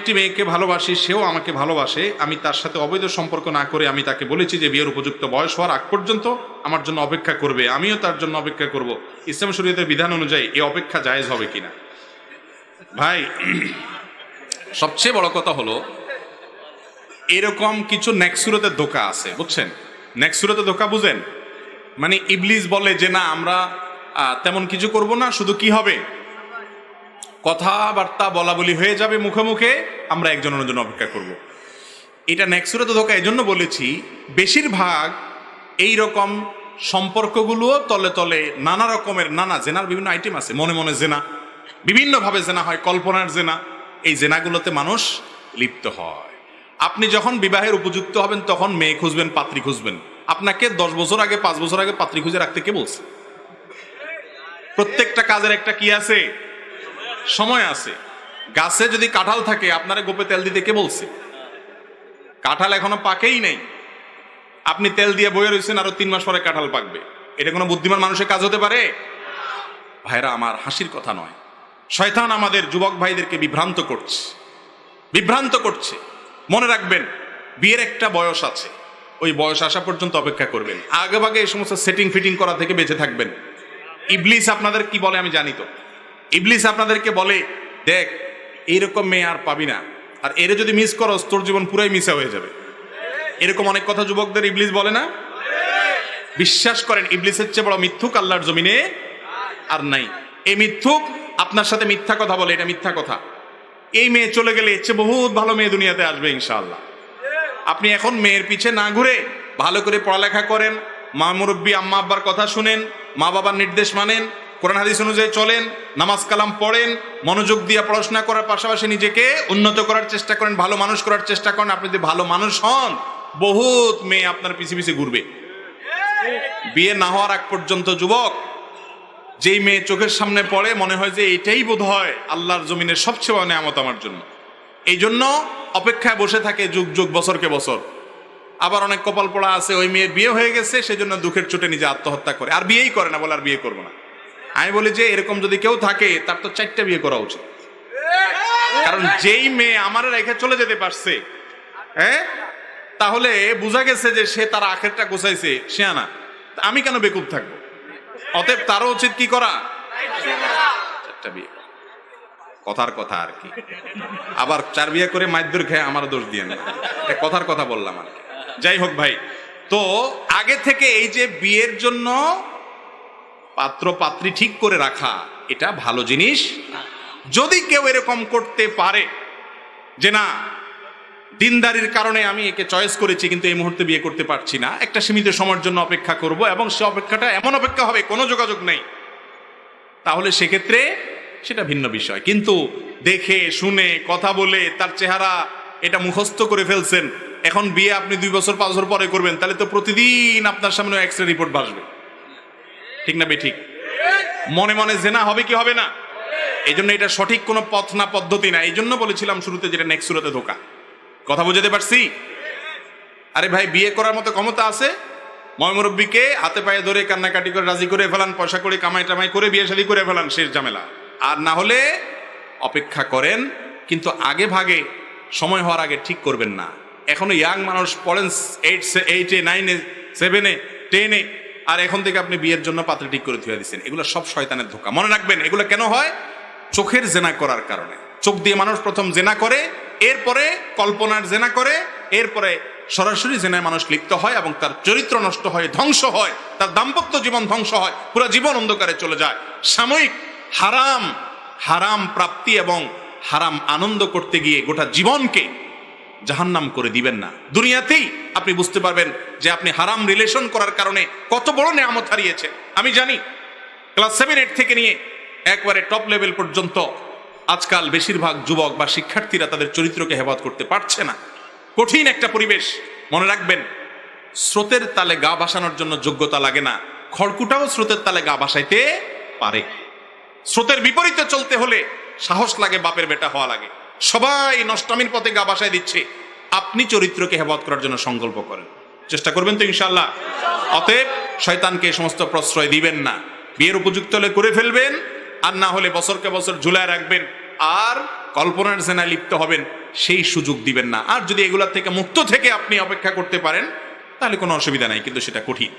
একটি মেয়েকে ভালোবাসি, সেও আমাকে ভালোবাসে, আমি তার সাথে অবৈধ সম্পর্ক না করে আমি তাকে বলেছি যে বিয়ের উপযুক্ত বয়স হওয়ার আগ পর্যন্ত আমার জন্য অপেক্ষা করবে, আমিও তার জন্য অপেক্ষা করব। ইসলাম শরীয়তের বিধান অনুযায়ী এই অপেক্ষা জায়েজ হবে কিনা? ভাই, সবচেয়ে বড় কথা হলো এরকম কিছু নেক্সুরতের ধোঁকা আছে, বুঝছেন? নেক্সুরতের ধোঁকা বুঝেন? মানে ইবলিস বলে যে না, আমরা তেমন কিছু করব না, শুধু কি হবে, কথাবার্তা বলা বলি হয়ে যাবে মুখে মুখে, আমরা একজনের জন্য অপেক্ষা করব। এটা নেক্সুরত ধোঁকা এই জন্য বলেছি, বেশিরভাগ এই রকম সম্পর্কগুলো তলে তলে নানা রকমের জেনার বিভিন্ন আইটেম আছে। মনে মনে জেনা, বিভিন্নভাবে জেনা হয়, কল্পনার জেনা, এই জেনাগুলোতে মানুষ লিপ্ত হয়। আপনি যখন বিবাহের উপযুক্ত হবেন তখন মেয়ে খুঁজবেন, পাত্রী খুঁজবেন। আপনাকে 10 বছর আগে, 5 বছর আগে পাত্রী খুঁজে রাখতে কে বলছে? প্রত্যেকটা কাজের একটা কি আছে, সময় আছে। গাছে যদি কাঁঠাল থাকে, আপনারা গোপে তেল দিতে কে বলছে? কাঁঠাল এখনো পাকেই নাই, আপনি তেল দিয়ে বয়ে রয়েছেন, আরো 3 মাস পরে কাঁঠাল পাকবে। এটা কোনো বুদ্ধিমান মানুষের কাজ হতে পারে? ভাইরা আমার, হাসির কথা নয়। শয়তান আমাদের যুবক ভাইদেরকে বিভ্রান্ত করছে। মনে রাখবেন, বিয়ের একটা বয়স আছে, ওই বয়স আসা পর্যন্ত অপেক্ষা করবেন। আগে ভাগে এই সমস্ত সেটিং ফিটিং করা থেকে বেঁচে থাকবেন। ইবলিস আপনাদের কি বলে আমি জানি তো। ইবলিস আপনাদেরকে বলে, দেখ এইরকম মেয়ে আর পাবি না, আর এরে যদি মিস করস তোর জীবন পুরাই মিশা হয়ে যাবে। এরকম অনেক কথা যুবকদের ইবলিস বলে না? বিশ্বাস করেন, ইবলিসের চেয়ে বড় মিথ্যুক আল্লাহর জমিনে আর নাই। এই মিথ্যুক আপনার সাথে মিথ্যা কথা বলে, এটা মিথ্যা কথা। এই মেয়ে চলে গেলে এর চেয়ে বহুত ভালো মেয়ে দুনিয়াতে আসবে ইনশাআল্লাহ। আপনি এখন মেয়ের পিছে না ঘুরে ভালো করে পড়ালেখা করেন, মা মুরব্বী আম্মা আব্বার কথা শুনেন, মা বাবার নির্দেশ মানেন, কোরআন হাদিস অনুযায়ী চলেন, নামাজ কালাম পড়েন, মনোযোগ দিয়ে পড়াশোনা করার পাশাপাশি নিজেকে উন্নত করার চেষ্টা করেন, ভালো মানুষ করার চেষ্টা করেন। আপনি যদি ভালো মানুষ হন, বহুত মেয়ে আপনার পিছে পিছে ঘুরবে। বিয়ে না হওয়ার আগ পর্যন্ত যুবক, যেই মেয়ে চোখের সামনে পড়ে মনে হয় যে এটাই বোধ হয় আল্লাহর জমিনের সবচেয়ে বড় নিয়ামত আমার জন্য, এই জন্য অপেক্ষায় বসে থাকে যুগ যুগ, বছরকে বছর। আবার অনেক কপাল পড়া আছে, ওই মেয়ের বিয়ে হয়ে গেছে, সেজন্য দুঃখের চোটে নিজে আত্মহত্যা করে, আর বিয়েই করে না, বলে আর বিয়ে করবো না। আমি বলি যে এরকম যদি কেউ থাকে তার তো 4টা বিয়ে করা উচিত। কারণ যেই মেয়ে আমার রেখে চলে যেতে পারছে, তাহলে বোঝা গেছে যে সে তার আখেরটা গোছাইছে, সে আনা, আমি কেন বেকুব থাকবো? অতএব তারও উচিত কি করা, 4টা বিয়ে। কথার কথা আর কি, আবার 4 বিয়ে করে মাইদুর খেয়ে আমার দোষ দিয়ে না, কথার কথা বললাম আর কি। যাই হোক ভাই, তো আগে থেকে এই যে বিয়ের জন্য পাত্র পাত্রী ঠিক করে রাখা, এটা ভালো জিনিস। যদি কেউ এরকম করতে পারে যে না, দিনদারির কারণে আমি একে চয়েস করেছি কিন্তু এই মুহূর্তে বিয়ে করতে পারছি না, একটা সীমিত সময়ের জন্য অপেক্ষা করব, এবং সে অপেক্ষাটা এমন অপেক্ষা হবে কোনো যোগাযোগ নেই, তাহলে সেক্ষেত্রে সেটা ভিন্ন বিষয়। কিন্তু দেখে শুনে কথা বলে তার চেহারা এটা মুখস্থ করে ফেলছেন, এখন বিয়ে আপনি 2 বছর 5 বছর পরে করবেন, তাহলে তো প্রতিদিন আপনার সামনে এক্সরে রিপোর্ট ভাসবে, ঠিক না বেঠিক? মনে মনে জেনা হবে কি হবে না? এই জন্য এটা সঠিক কোনো পথ না, পদ্ধতি না। এই জন্য বলেছিলাম শুরুতে যেটা নেক্সুরতে ধোঁকা। কথা বুঝাতে পারছি? আরে ভাই, বিয়ে করার মতো ক্ষমতা আছে, ময়মুরব্বীকে হাতে পায়ে ধরে কান্নাকাটি করে রাজি করে ফেলান, পয়সা করে কামাই টামাই করে বিয়ে শাদী করে ফেলান, শেষ ঝামেলা। আর না হলে অপেক্ষা করেন, কিন্তু আগে ভাগে সময় হওয়ার আগে ঠিক করবেন না। এখনো ইয়াং মানুষ পড়েন 8-এ 9-এ 7-এ 10-এ, আর এখন থেকে আপনি বিয়ের জন্য পাত্র ঠিক করে ধুয়ে দিচ্ছেন। এগুলো সব শয়তানের ধোঁকা। মনে রাখবেন, এগুলো কেন হয়? চোখের জেনা করার কারণে। চোখ দিয়ে মানুষ প্রথম জেনা করে, এরপরে কল্পনার জেনা করে, এরপরে সরাসরি জেনায় মানুষ লিপ্ত হয় এবং তার চরিত্র নষ্ট হয়, ধ্বংস হয়, তার দাম্পত্য জীবন ধ্বংস হয়, পুরো জীবন অন্ধকারে চলে যায়। সাময়িক হারাম প্রাপ্তি এবং হারাম আনন্দ করতে গিয়ে গোটা জীবনকে জাহান্নাম করে দিবেন না। দুনিয়াতেই আপনি বুঝতে পারবেন যে আপনি হারাম রিলেশন করার কারণে কত বড় নেয়ামত হারিয়েছে। আমি জানি ক্লাস 7-8 থেকে নিয়ে একবারে টপ লেভেল পর্যন্ত আজকাল বেশিরভাগ যুবক বা শিক্ষার্থীরা তাদের চরিত্রকে হেফাজত করতে পারছে না। কঠিন একটা পরিবেশ। মনে রাখবেন, স্রোতের তালে গা ভাসানোর জন্য যোগ্যতা লাগে না, খড়কুটাও স্রোতের তালে গা ভাসাইতে পারে। স্রোতের বিপরীতে চলতে হলে সাহস লাগে, বাপের বেটা হওয়া লাগে। সবাই নষ্টামির পথে গা ভাসায় দিচ্ছে, আপনি চরিত্রকে হেফাজত করার জন্য সংকল্প করেন, চেষ্টা করবেন তো ইনশাআল্লাহ। অতএব শয়তানকে এই সমস্ত প্রশ্রয় দিবেন না। বিয়ের উপযুক্ত হলে করে ফেলবেন, আর না হলে বছরকে বছর ঝুলায় রাখবেন, আর কল্পনার জেনায় লিপ্ত হবেন সেই সুযোগ দিবেন না। আর যদি এগুলার থেকে মুক্ত থেকে আপনি অপেক্ষা করতে পারেন তাহলে কোনো অসুবিধা নাই, কিন্তু সেটা কঠিন।